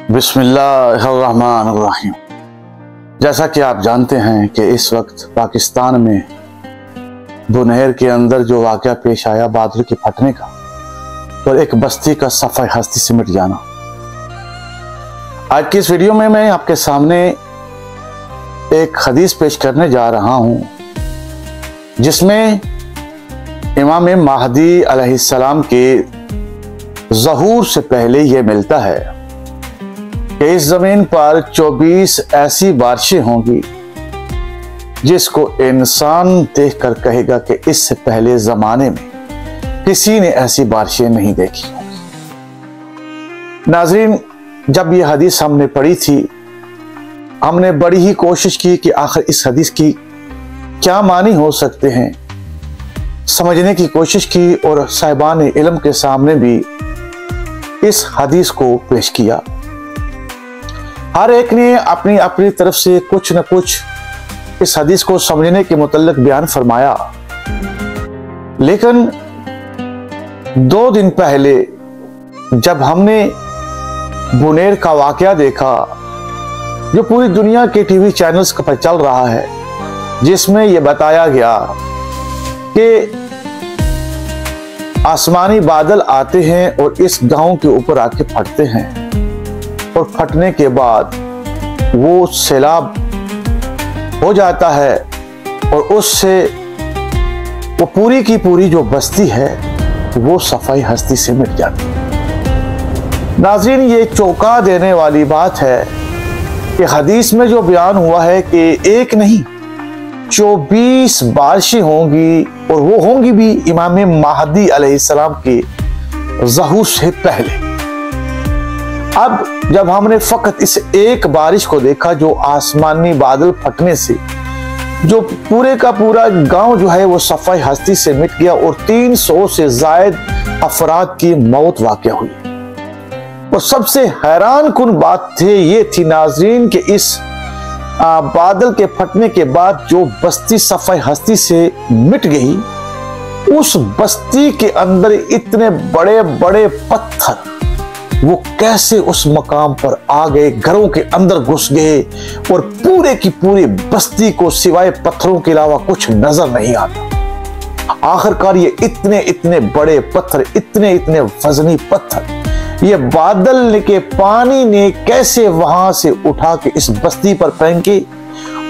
बिस्मिल्लाहिर्रहमानिर्रहीम। जैसा कि आप जानते हैं कि इस वक्त पाकिस्तान में बुनहेर के अंदर जो वाक़या पेश आया बादल के फटने का और एक बस्ती का सफ़ाई हस्ती से मिट जाना, आज की इस वीडियो में मैं आपके सामने एक हदीस पेश करने जा रहा हूं जिसमें इमाम महदी अलैहिस्सलाम के ज़हूर से पहले यह मिलता है कि इस जमीन पर 24 ऐसी बारिशें होंगी जिसको इंसान देखकर कहेगा कि इससे पहले जमाने में किसी ने ऐसी बारिशें नहीं देखी होंगी। नाज़रीन, जब यह हदीस हमने पढ़ी थी, हमने बड़ी ही कोशिश की कि आखिर इस हदीस की क्या मानी हो सकते हैं, समझने की कोशिश की और साहिबान इल्म के सामने भी इस हदीस को पेश किया। हर एक ने अपनी अपनी तरफ से कुछ न कुछ इस हदीस को समझने के मुतल्लिक बयान फरमाया, लेकिन 2 दिन पहले जब हमने बुनेर का वाकया देखा जो पूरी दुनिया के टीवी चैनल्स पर चल रहा है, जिसमें यह बताया गया कि आसमानी बादल आते हैं और इस गांव के ऊपर आके फटते हैं और फटने के बाद वो सैलाब हो जाता है और उससे वो पूरी की पूरी जो बस्ती है वो सफाई हस्ती से मिट जाती है। नाज़रीन, ये चौंका देने वाली बात है कि हदीस में जो बयान हुआ है कि एक नहीं 24 बारिशें होंगी और वो होंगी भी इमाम महदी अलैहिस्सलाम के ज़हूर से पहले। अब जब हमने फकत इस एक बारिश को देखा जो आसमानी बादल फटने से जो पूरे का पूरा गांव जो है वो सफाई हस्ती से मिट गया और 300 से जायद अफराद की मौत वाक़या हुई। और सबसे हैरान कुन बात ये थी नाज़रीन कि इस बादल के फटने के बाद जो बस्ती सफाई हस्ती से मिट गई, उस बस्ती के अंदर इतने बड़े बड़े पत्थर वो कैसे उस मकाम पर आ गए, घरों के अंदर घुस गए और पूरे की पूरी बस्ती को सिवाय पत्थरों के अलावा कुछ नजर नहीं आता। आखिरकार ये इतने इतने बड़े पत्थर, इतने इतने वजनी पत्थर, ये बादल के पानी ने कैसे वहां से उठा के इस बस्ती पर फेंके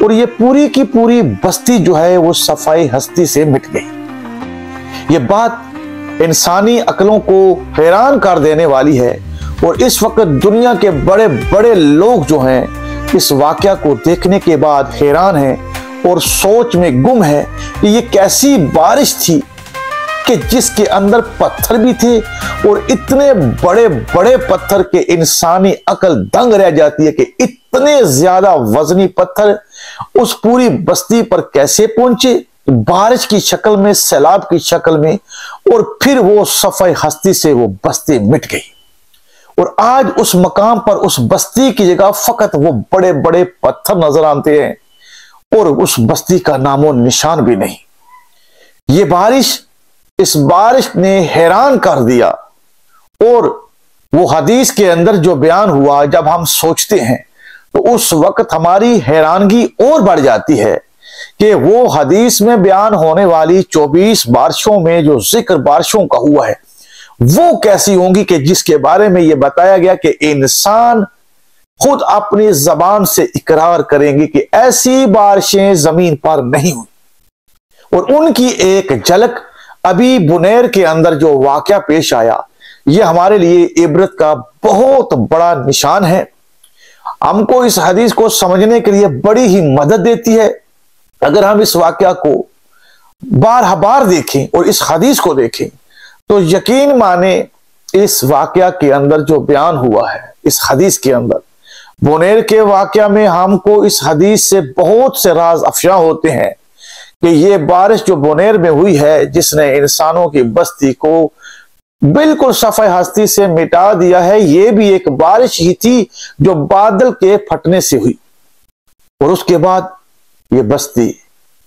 और ये पूरी की पूरी बस्ती जो है वो सफाई हस्ती से मिट गई। ये बात इंसानी अक्लों को हैरान कर देने वाली है और इस वक्त दुनिया के बड़े बड़े लोग जो हैं इस वाकया को देखने के बाद हैरान हैं और सोच में गुम है कि ये कैसी बारिश थी कि जिसके अंदर पत्थर भी थे और इतने बड़े बड़े पत्थर के इंसानी अकल दंग रह जाती है कि इतने ज्यादा वजनी पत्थर उस पूरी बस्ती पर कैसे पहुंचे, बारिश की शक्ल में, सैलाब की शक्ल में, और फिर वो सफाई हस्ती से वो बस्ती मिट गई। और आज उस मकाम पर उस बस्ती की जगह फकत वो बड़े बड़े पत्थर नजर आते हैं और उस बस्ती का नामो निशान भी नहीं। ये बारिश, इस बारिश ने हैरान कर दिया और वो हदीस के अंदर जो बयान हुआ जब हम सोचते हैं तो उस वक्त हमारी हैरानगी और बढ़ जाती है कि वो हदीस में बयान होने वाली 24 बारिशों में जो जिक्र बारिशों का हुआ है वो कैसी होंगी कि जिसके बारे में यह बताया गया कि इंसान खुद अपनी जबान से इकरार करेंगे कि ऐसी बारिशें जमीन पर नहीं हुई। और उनकी एक झलक अभी बुनेर के अंदर जो वाकया पेश आया, यह हमारे लिए इबरत का बहुत बड़ा निशान है। हमको इस हदीस को समझने के लिए बड़ी ही मदद देती है अगर हम इस वाकया को बार बार देखें और इस हदीस को देखें तो यकीन माने इस वाकया के अंदर जो बयान हुआ है इस हदीस के अंदर, बुनेर के वाकया में हमको इस हदीस से बहुत से राज अफशा होते हैं कि ये बारिश जो बुनेर में हुई है जिसने इंसानों की बस्ती को बिल्कुल सफाई हस्ती से मिटा दिया है, ये भी एक बारिश ही थी जो बादल के फटने से हुई और उसके बाद ये बस्ती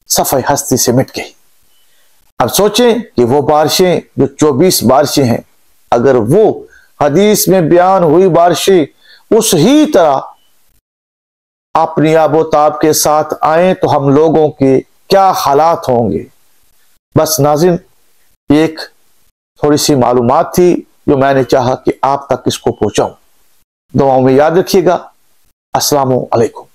सफाई हस्ती से मिट गई। अब सोचें कि वो बारिशें जो 24 बारिशें हैं, अगर वो हदीस में बयान हुई बारिशें उस ही तरह अपनी आबोताब के साथ आए तो हम लोगों के क्या हालात होंगे। बस नाज़रीन, एक थोड़ी सी मालूमात थी जो मैंने चाहा कि आप तक इसको पहुंचाऊं। दुआओं में याद रखिएगा। अस्सलामु अलैकुम।